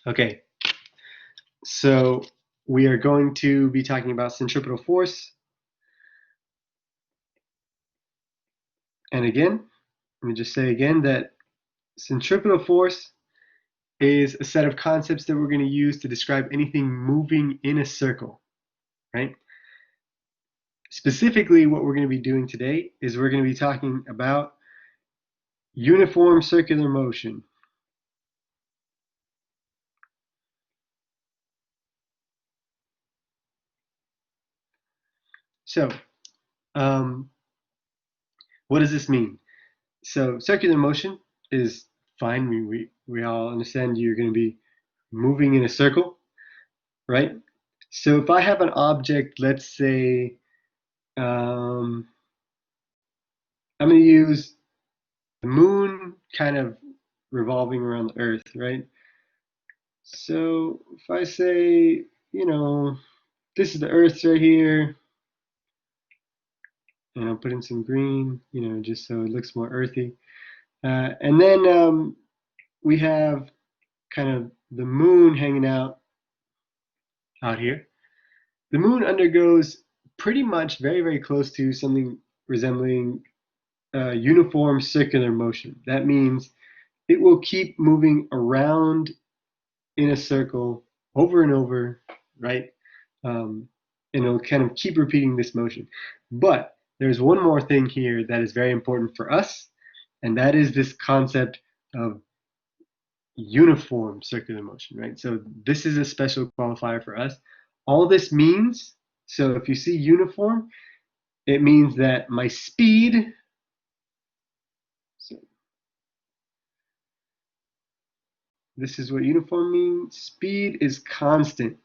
Okay, so we are going to be talking about centripetal force. And again, let me just say again that centripetal force is a set of concepts that we're going to use to describe anything moving in a circle, right? Specifically, what we're going to be doing today is we're going to be talking about uniform circular motion. So, what does this mean? So, circular motion is fine. We all understand you're going to be moving in a circle, right? So, if I have an object, let's say, I'm going to use the moon kind of revolving around the Earth, right? So, if I say, this is the Earth right here, and I'll put in some green, just so it looks more earthy. And then we have kind of the moon hanging out here. The moon undergoes pretty much very, very close to something resembling uniform circular motion. That means it will keep moving around in a circle over and over, right? And it'll kind of keep repeating this motion. But there's one more thing here that is very important for us, and that is this concept of uniform circular motion, right? So this is a special qualifier for us. All this means, so if you see uniform, it means that my speed, so this is what uniform means, speed is constant,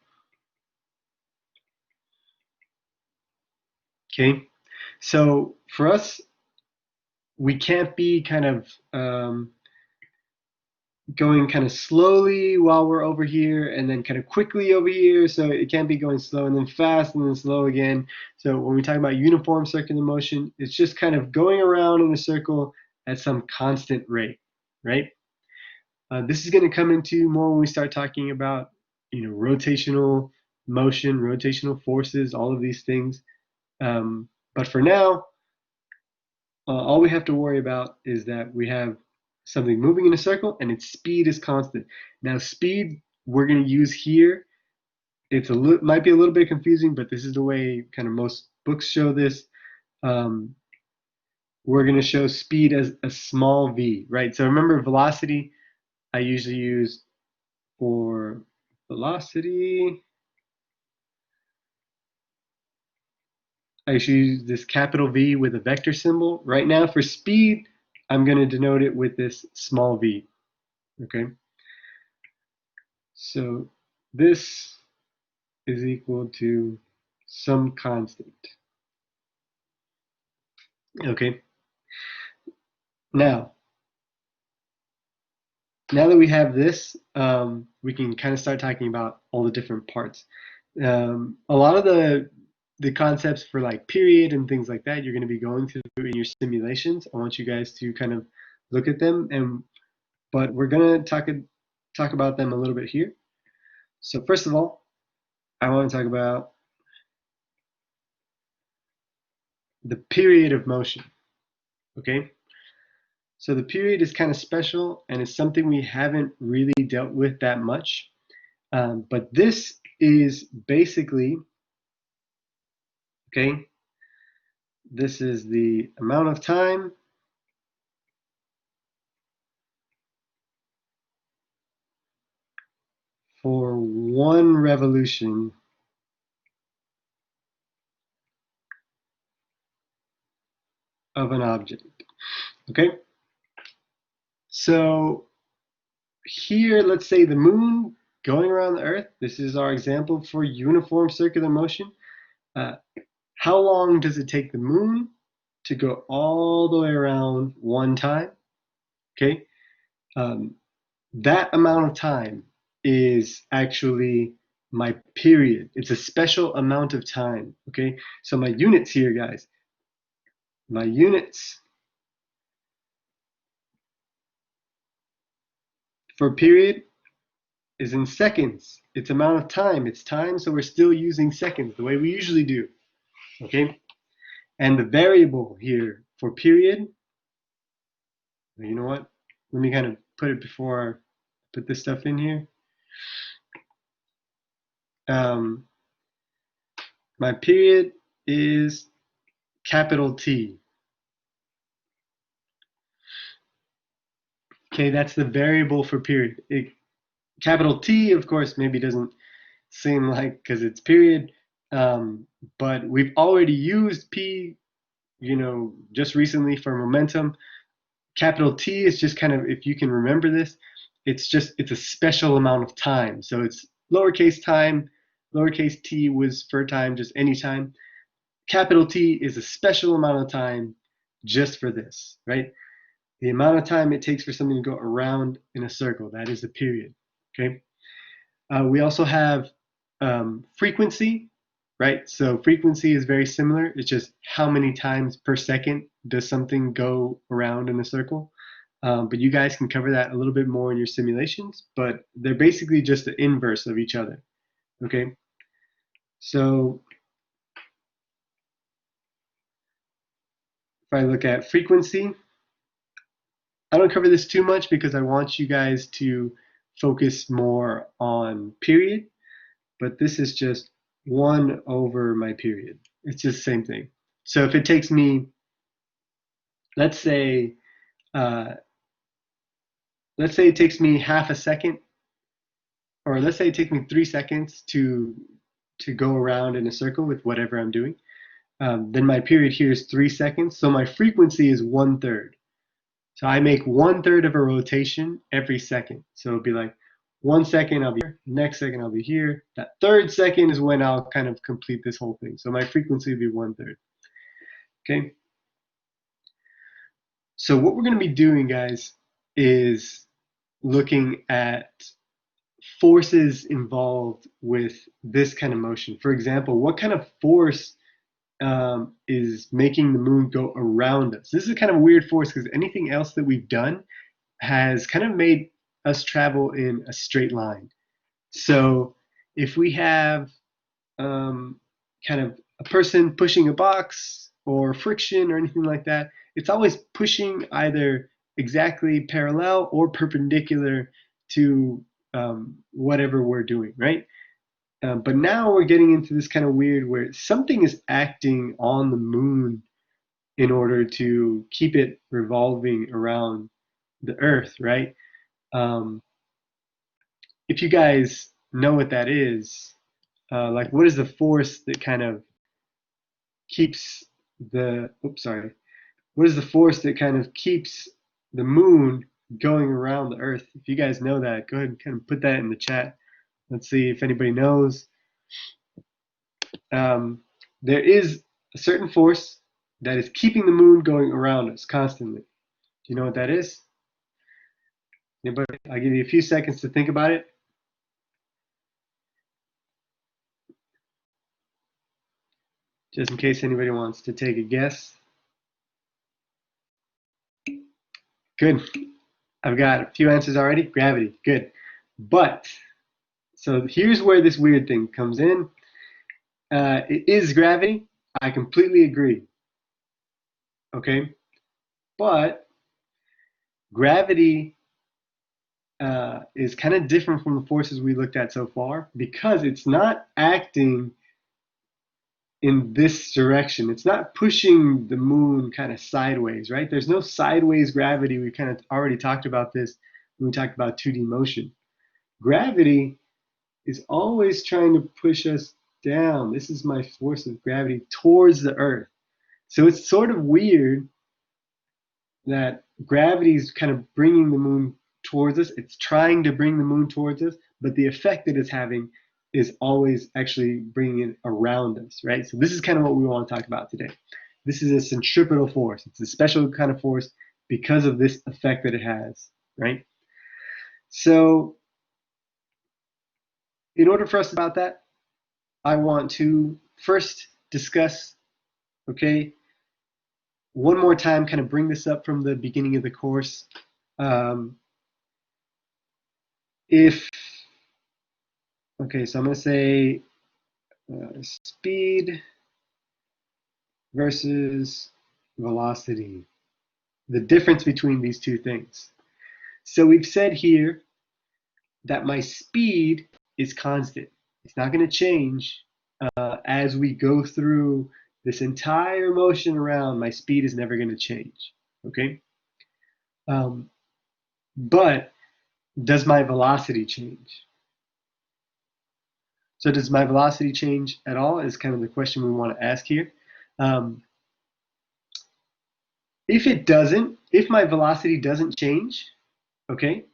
okay? So for us, we can't be kind of going kind of slowly while we're over here and then kind of quickly over here. So it can't be going slow and then fast and then slow again. So when we talk about uniform circular motion, it's just kind of going around in a circle at some constant rate, right? This is going to come into more when we start talking about, rotational motion, rotational forces, all of these things. But for now, all we have to worry about is that we have something moving in a circle and its speed is constant. Now, speed we're going to use here. It's might be a little bit confusing, but this is the way kind of most books show this. Um, we're going to show speed as a small v, right? So remember velocity, I usually use for velocity, I usually use this capital V with a vector symbol. Right now for speed, I'm going to denote it with this small v, okay? So this is equal to some constant. Okay. Now that we have this, we can kind of start talking about all the different parts. A lot of the concepts for like period and things like that, you're going to be going through in your simulations. I want you guys to kind of look at them, but we're going to talk about them a little bit here. So first of all, I want to talk about the period of motion. Okay. So the period is kind of special and it's something we haven't really dealt with that much. But this is basically, okay, this is the amount of time for one revolution of an object. Okay, so here, let's say the moon going around the Earth. This is our example for uniform circular motion. How long does it take the moon to go all the way around one time? Okay, that amount of time is actually my period. It's a special amount of time. Okay, so my units here, guys, my units for period is in seconds. It's amount of time. It's time, so we're still using seconds the way we usually do. Okay? And the variable here for period, you know what? Let me kind of put it before I put this stuff in here. My period is capital T. Okay, that's the variable for period. Capital T, of course, maybe doesn't seem like because it's period, but we've already used P, just recently for momentum. Capital T is just kind of, if you can remember this, it's a special amount of time. So it's lowercase time, lowercase t was for time, just any time. Capital T is a special amount of time just for this, right? The amount of time it takes for something to go around in a circle, that is a period, okay? We also have frequency, right? So frequency is very similar. It's just how many times per second does something go around in a circle. But you guys can cover that a little bit more in your simulations, but they're basically just the inverse of each other, okay? So if I look at frequency, I don't cover this too much because I want you guys to focus more on period, but this is just 1 over my period. It's just the same thing. So if it takes me, let's say, uh, it takes me half a second, or let's say it takes me 3 seconds to go around in a circle with whatever I'm doing, then my period here is 3 seconds. So my frequency is 1/3. So I make 1/3 of a rotation every second. So it'll be like 1 second I'll be here, next second I'll be here. That third second is when I'll kind of complete this whole thing. So my frequency will be 1/3. Okay. So what we're going to be doing, guys, is looking at forces involved with this kind of motion. For example, what kind of force is making the moon go around us? This is kind of a weird force because anything else that we've done has kind of made us travel in a straight line. So if we have kind of a person pushing a box or friction or anything like that, it's always pushing either exactly parallel or perpendicular to whatever we're doing, right? But now we're getting into this kind of weird where something is acting on the moon in order to keep it revolving around the Earth, right? Um, if you guys know what that is, like what is the force that kind of keeps what is the force that kind of keeps the moon going around the Earth? If you guys know that, go ahead and kind of put that in the chat. Let's see if anybody knows. There is a certain force that is keeping the moon going around us constantly. Do you know what that is? Anybody? I'll give you a few seconds to think about it. Just in case anybody wants to take a guess. Good. I've got a few answers already. Gravity. Good. But, so here's where this weird thing comes in. It is gravity. I completely agree. Okay? But gravity is kind of different from the forces we looked at so far because it's not acting in this direction. It's not pushing the moon kind of sideways, right? There's no sideways gravity. We kind of already talked about this when we talked about 2D motion. Gravity is always trying to push us down. This is my force of gravity towards the Earth. So it's sort of weird that gravity is kind of bringing the moon towards us. It's trying to bring the moon towards us, but the effect that it's having is always actually bringing it around us, right? So this is kind of what we want to talk about today. This is a centripetal force. It's a special kind of force because of this effect that it has, right? So in order for us about that, I want to first discuss, okay, one more time, kind of bring this up from the beginning of the course. If Okay, so I'm going to say speed versus velocity, the difference between these two things. So we've said here that my speed is constant. It's not going to change as we go through this entire motion around. My speed is never going to change. Okay. But does my velocity change? So does my velocity change at all is kind of the question we want to ask here. If it doesn't, if my velocity doesn't change, okay,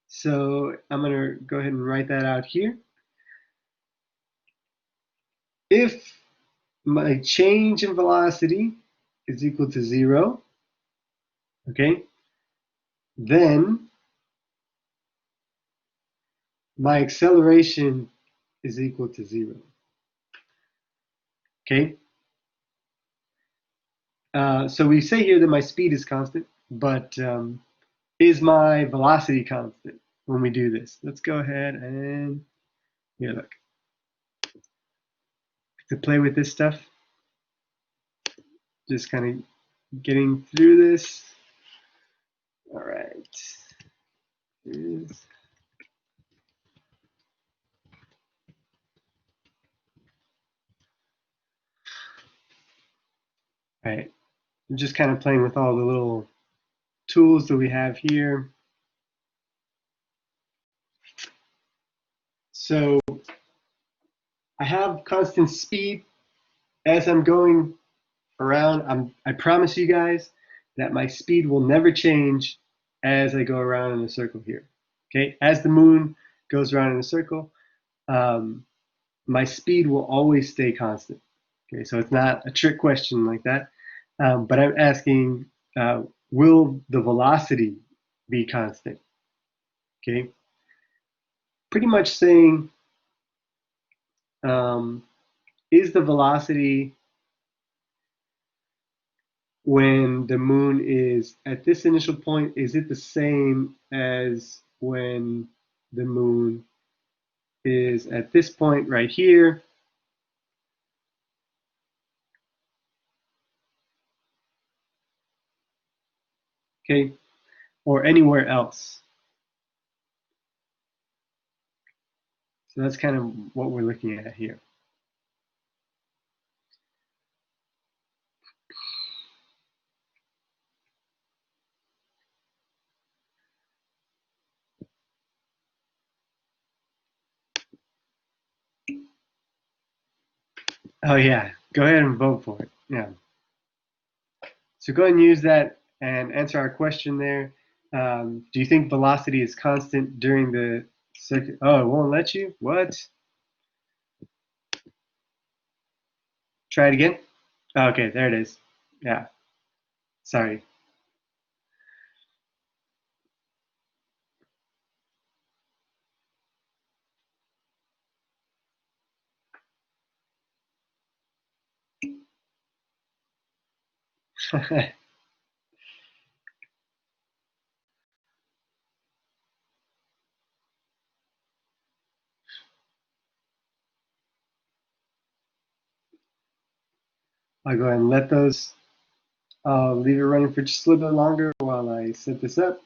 so I'm going to go ahead and write that out here. If my change in velocity is equal to 0, okay, then my acceleration is equal to 0. Okay, so we say here that my speed is constant, but is my velocity constant when we do this? Let's go ahead and here, look. To play with this stuff, just kind of getting through this. All right. All right. I'm just kind of playing with all the little tools that we have here. So I have constant speed as I'm going around. I promise you guys that my speed will never change as I go around in a circle here. Okay, as the moon goes around in a circle, my speed will always stay constant. Okay, so it's not a trick question like that, but I'm asking, will the velocity be constant? Okay, pretty much saying, is the velocity when the moon is at this initial point, is it the same as when the moon is at this point right here? Okay, or anywhere else? So that's kind of what we're looking at here. Oh yeah, go ahead and vote for it. Yeah. So go ahead and use that and answer our question there. Do you think velocity is constant during the circuit? Oh, it won't let you? What? Try it again. Oh, okay, there it is. Yeah. Sorry. I'll go ahead and let those, leave it running for just a little bit longer while I set this up.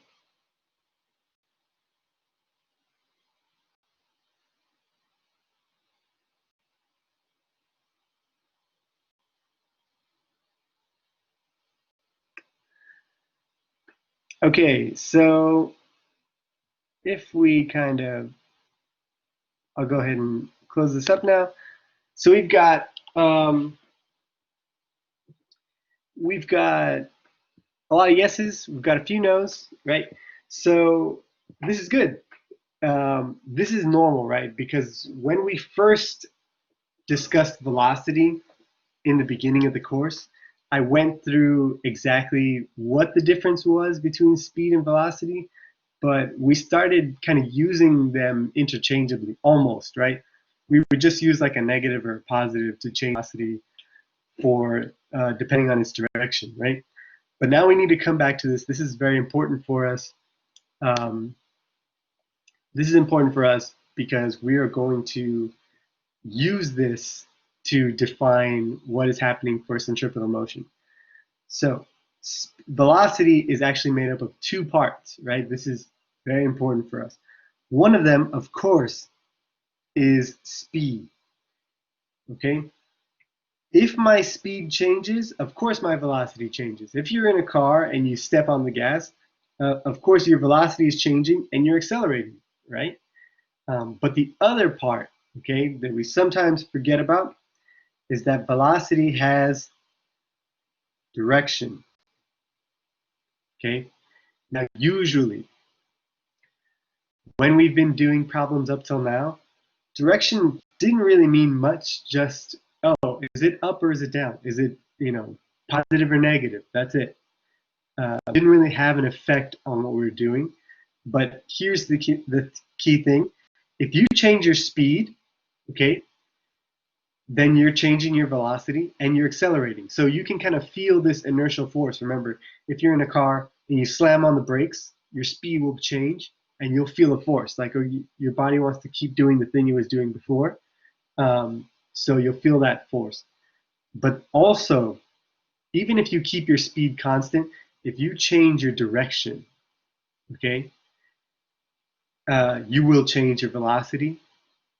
Okay, so if we kind of, I'll go ahead and close this up now. So we've got a lot of yeses, we've got a few nos, right? So this is good. This is normal, right? Because when we first discussed velocity in the beginning of the course, I went through exactly what the difference was between speed and velocity, but we started kind of using them interchangeably, almost, right? We would just use like a negative or a positive to change velocity for depending on its direction, right? But now we need to come back to this. This is very important for us. This is important for us because we are going to use this to define what is happening for centripetal motion. So velocity is actually made up of two parts, right? This is very important for us. One of them, of course, is speed, okay? If my speed changes, of course my velocity changes. If you're in a car and you step on the gas, of course your velocity is changing and you're accelerating, right? But the other part, okay, that we sometimes forget about is that velocity has direction, okay? Now, usually, when we've been doing problems up till now, direction didn't really mean much, just, oh, is it up or is it down? Is it, positive or negative? That's it. Didn't really have an effect on what we were doing. But here's the key thing. If you change your speed, okay, then you're changing your velocity and you're accelerating. So you can kind of feel this inertial force. Remember, if you're in a car and you slam on the brakes, your speed will change and you'll feel a force. Like your body wants to keep doing the thing it was doing before. So you'll feel that force. But also, even if you keep your speed constant, if you change your direction, okay, you will change your velocity.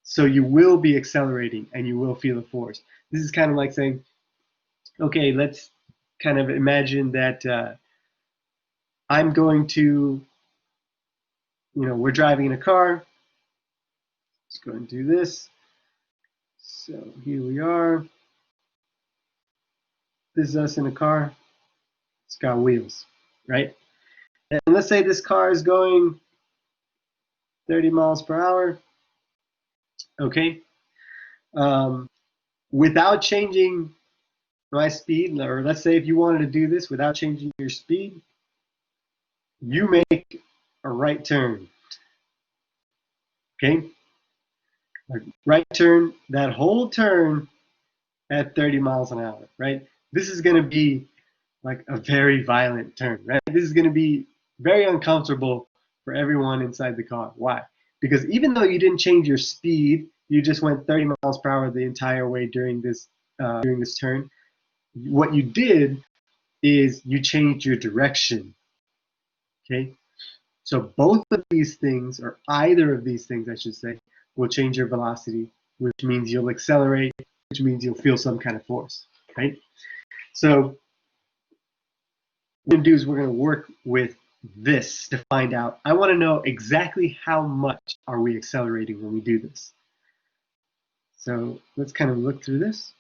So you will be accelerating and you will feel a force. This is kind of like saying, okay, let's kind of imagine that I'm going to, we're driving in a car. Let's go and do this. So here we are. This is us in a car. It's got wheels, right? And let's say this car is going 30 miles per hour. Okay. Without changing my speed, or let's say if you wanted to do this without changing your speed, you make a right turn. Okay? A right turn, that whole turn at 30 miles an hour, right? This is going to be like a very violent turn, right? This is going to be very uncomfortable for everyone inside the car. Why? Because even though you didn't change your speed, you just went 30 miles per hour the entire way during this turn. What you did is you changed your direction. Okay? So both of these things, or either of these things, I should say, will change your velocity, which means you'll accelerate, which means you'll feel some kind of force, right? So what we're going to do is we're going to work with this to find out. I want to know exactly how much are we accelerating when we do this. So let's kind of look through this.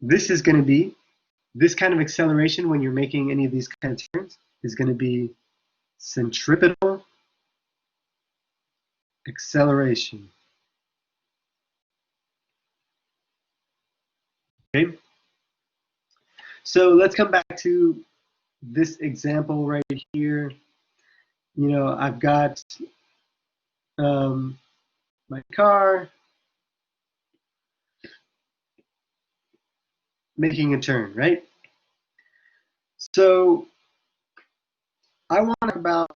This is going to be, this kind of acceleration when you're making any of these kind of turns is going to be centripetal acceleration. Okay. So let's come back to this example right here. I've got my car making a turn, right? So I want to talk about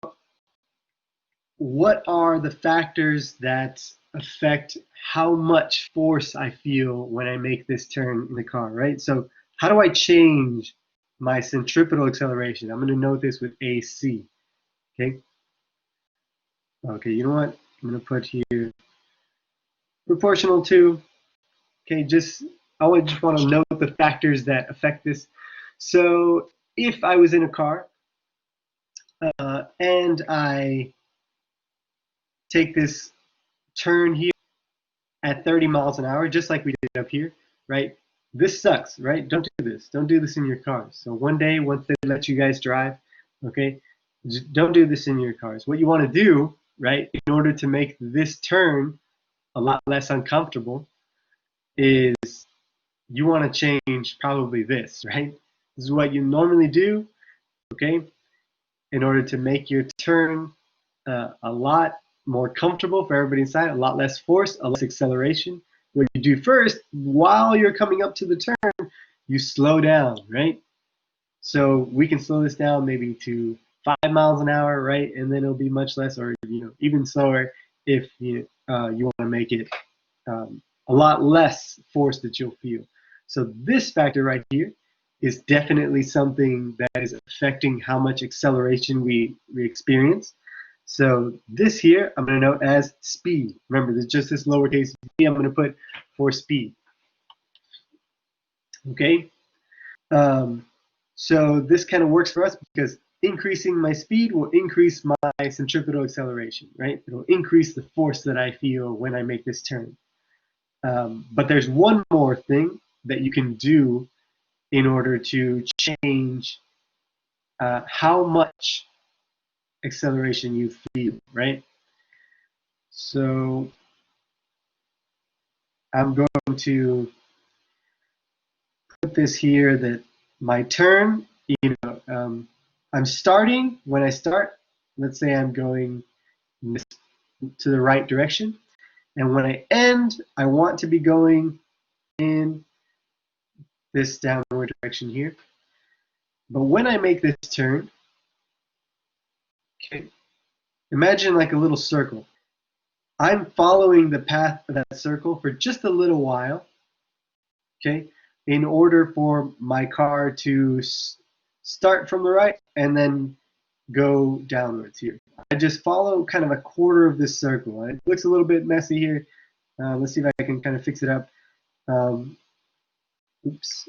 what are the factors that affect how much force I feel when I make this turn in the car, right? So how do I change my centripetal acceleration? I'm going to note this with AC, okay? Okay, you know what? I'm going to put here proportional to, okay, I just want to note the factors that affect this. So if I was in a car and I take this turn here at 30 miles an hour, just like we did up here, right? This sucks, right? Don't do this. Don't do this in your cars. So one day, once they let you guys drive, okay, don't do this in your cars. What you want to do, right, in order to make this turn a lot less uncomfortable is you want to change probably this, right? This is what you normally do, okay, in order to make your turn a lot more comfortable for everybody inside, a lot less force, a less acceleration. What you do first, while you're coming up to the turn, you slow down, right? So we can slow this down maybe to 5 miles an hour, right? And then it'll be much less, or even slower if you want to make it a lot less force that you'll feel. So this factor right here is definitely something that is affecting how much acceleration we experience. So this here, I'm going to note as speed. Remember, there's just this lowercase b I'm going to put for speed. Okay? So this kind of works for us because increasing my speed will increase my centripetal acceleration, right? It'll increase the force that I feel when I make this turn. But there's one more thing that you can do in order to change how much acceleration you feel, right? So I'm going to put this here that my turn, I'm starting, when I start, let's say I'm going to the right direction. And when I end, I want to be going in this downward direction here. But when I make this turn, okay, imagine like a little circle. I'm following the path of that circle for just a little while, okay, in order for my car to start from the right and then go downwards here. I just follow kind of a quarter of this circle. It looks a little bit messy here. Let's see if I can kind of fix it up. Oops.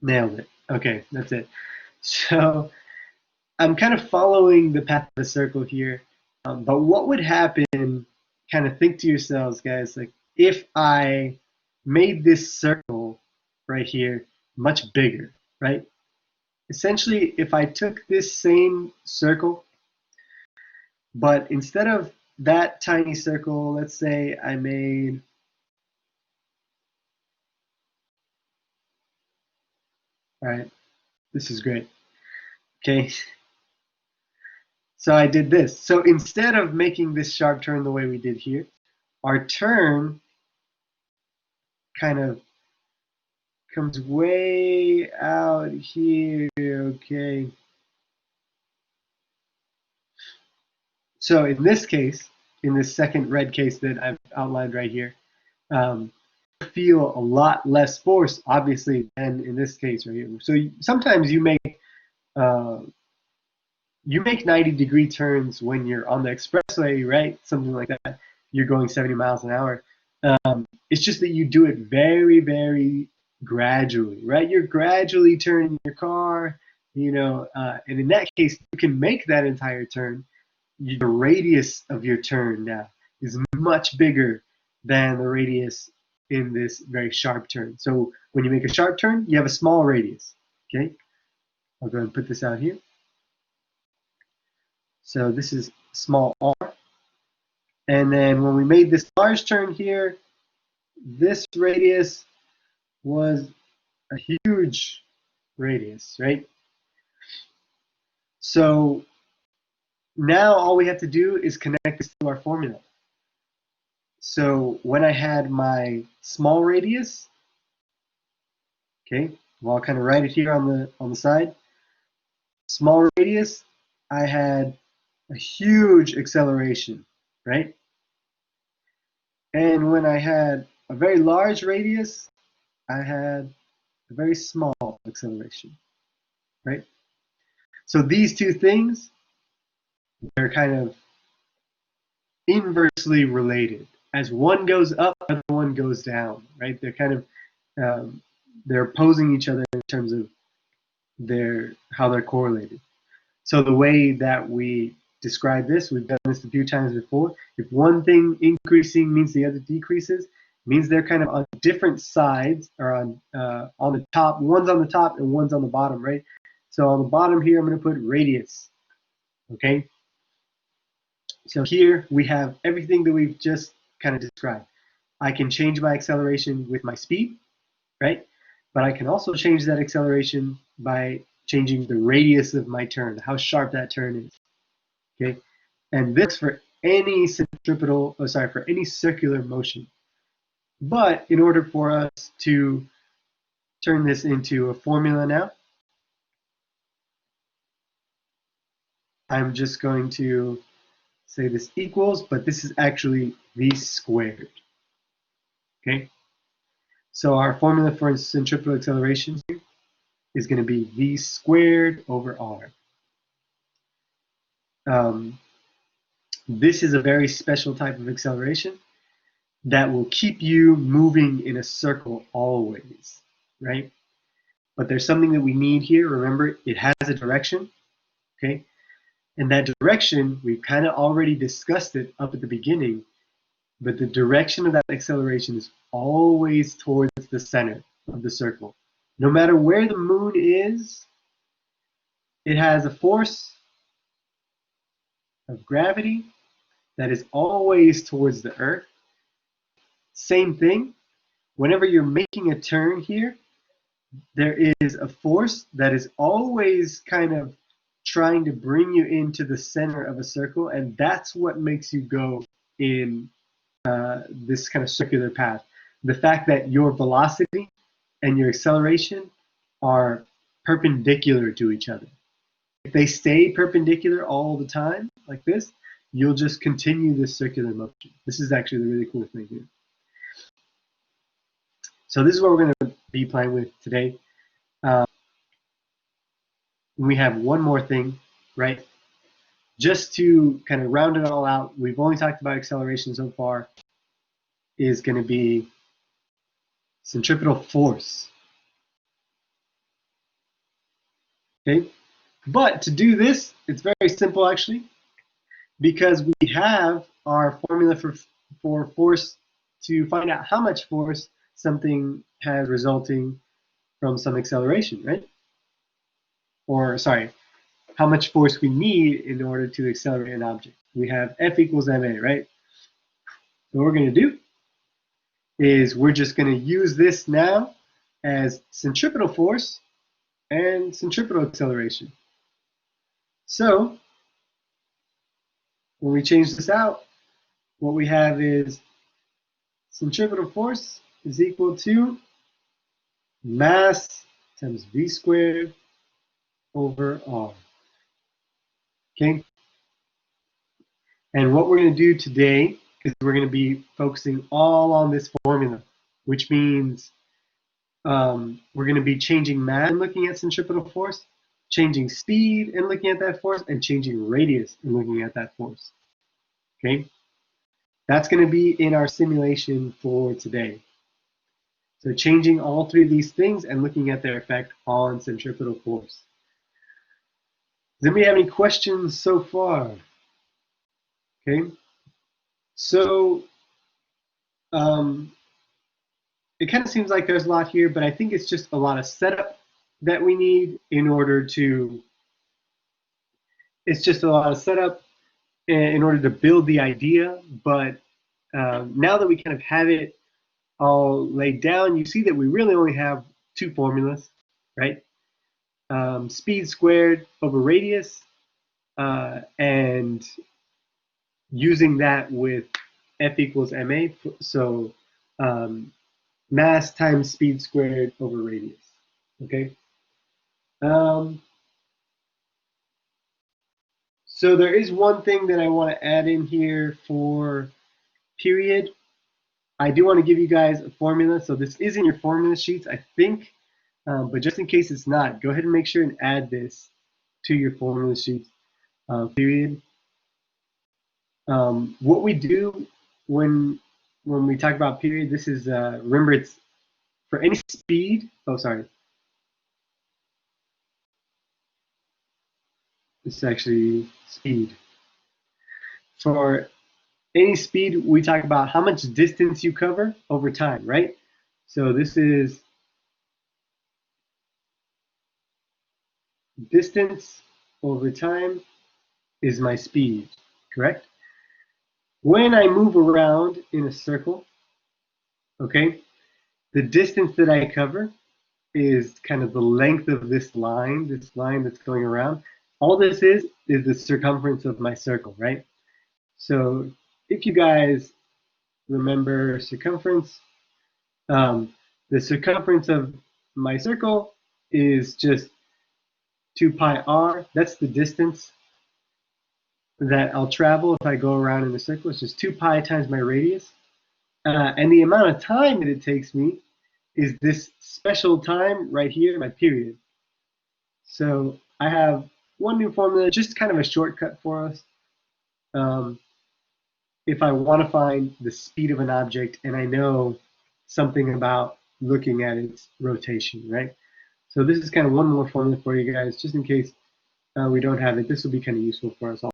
Nailed it. Okay, that's it. So I'm kind of following the path of the circle here. But what would happen, kind of think to yourselves, guys, like if I made this circle right here much bigger, right? Essentially, if I took this same circle, but instead of that tiny circle, let's say I made, all right, this is great. Okay, so I did this. So instead of making this sharp turn the way we did here, our turn kind of comes way out here, okay? So in this case, in this second red case that I've outlined right here, feel a lot less force, obviously, than in this case right here. So sometimes you make 90-degree turns when you're on the expressway, right? Something like that. You're going 70 miles an hour. It's just that you do it very, very gradually, right? You're gradually turning your car, and in that case, you can make that entire turn. The radius of your turn now is much bigger than the radius in this very sharp turn. So when you make a sharp turn, you have a small radius, okay? I'll go ahead and put this out here. So this is small r. And then when we made this large turn here, this radius was a huge radius, right? So now all we have to do is connect this to our formula. So when I had my small radius, okay, well, I'll kind of write it here on the side. Small radius, I had a huge acceleration, right? And when I had a very large radius, I had a very small acceleration, right? So these two things, they're kind of inversely related. As one goes up, the other one goes down, right? They're kind of they're opposing each other in terms of how they're correlated. So the way that we describe this, we've done this a few times before. If one thing increasing means the other decreases, means they're kind of on different sides, or on the top. One's on the top and one's on the bottom, right? So on the bottom here, I'm going to put radius. Okay. So here we have everything that we've just kind of described. I can change my acceleration with my speed, right? But I can also change that acceleration by changing the radius of my turn, how sharp that turn is. Okay, and this for any for any circular motion. But in order for us to turn this into a formula now, I'm just going to say this equals, but this is actually v squared. Okay? So our formula for centripetal acceleration is going to be v squared over r. This is a very special type of acceleration that will keep you moving in a circle always, right? But there's something that we need here. Remember, it has a direction, okay? And that direction, we've kind of already discussed it up at the beginning, but the direction of that acceleration is always towards the center of the circle. No matter where the moon is, it has a force of gravity that is always towards the Earth. Same thing, whenever you're making a turn here, there is a force that is always kind of trying to bring you into the center of a circle, and that's what makes you go in this kind of circular path. The fact that your velocity and your acceleration are perpendicular to each other. If they stay perpendicular all the time, like this, you'll just continue this circular motion. This is actually the really cool thing here. So this is what we're going to be playing with today. We have one more thing, right? Just to kind of round it all out, we've only talked about acceleration so far, is going to be centripetal force. Okay? But to do this, it's very simple actually, because we have our formula for force to find out how much force something has resulting from some acceleration, right? Or, sorry, how much force we need in order to accelerate an object. We have F equals ma, right? So what we're going to do is we're just going to use this now as centripetal force and centripetal acceleration. So when we change this out, what we have is centripetal force is equal to mass times v squared over r. Okay? And what we're going to do today is we're going to be focusing all on this formula, which means we're going to be changing mass and looking at centripetal force, changing speed and looking at that force, and changing radius and looking at that force. Okay? That's going to be in our simulation for today. So changing all three of these things and looking at their effect on centripetal force. Does anybody have any questions so far? Okay, so it kind of seems like there's a lot here, but I think it's just a lot of setup that we need in order to, it's just a lot of setup in order to build the idea, but now that we kind of have it all laid down, you see that we really only have two formulas, right? Speed squared over radius, and using that with F equals ma, so mass times speed squared over radius, okay? So there is one thing that I want to add in here for period. I do want to give you guys a formula, so this is in your formula sheets, I think, but just in case it's not, go ahead and make sure and add this to your formula sheets, period. What we do when we talk about period, this is, remember it's for any speed, oh sorry, this is actually speed. For any speed, we talk about how much distance you cover over time, right? So this is distance over time is my speed, correct? When I move around in a circle, okay, the distance that I cover is kind of the length of this line that's going around. All this is the circumference of my circle, right? So if you guys remember circumference, the circumference of my circle is just 2 pi r. That's the distance that I'll travel if I go around in a circle is just 2 pi times my radius. And the amount of time that it takes me is this special time right here, my period. So I have one new formula, just kind of a shortcut for us. Um, if I want to find the speed of an object and I know something about looking at its rotation, right? So this is kind of one more formula for you guys, just in case we don't have it. This will be kind of useful for us all.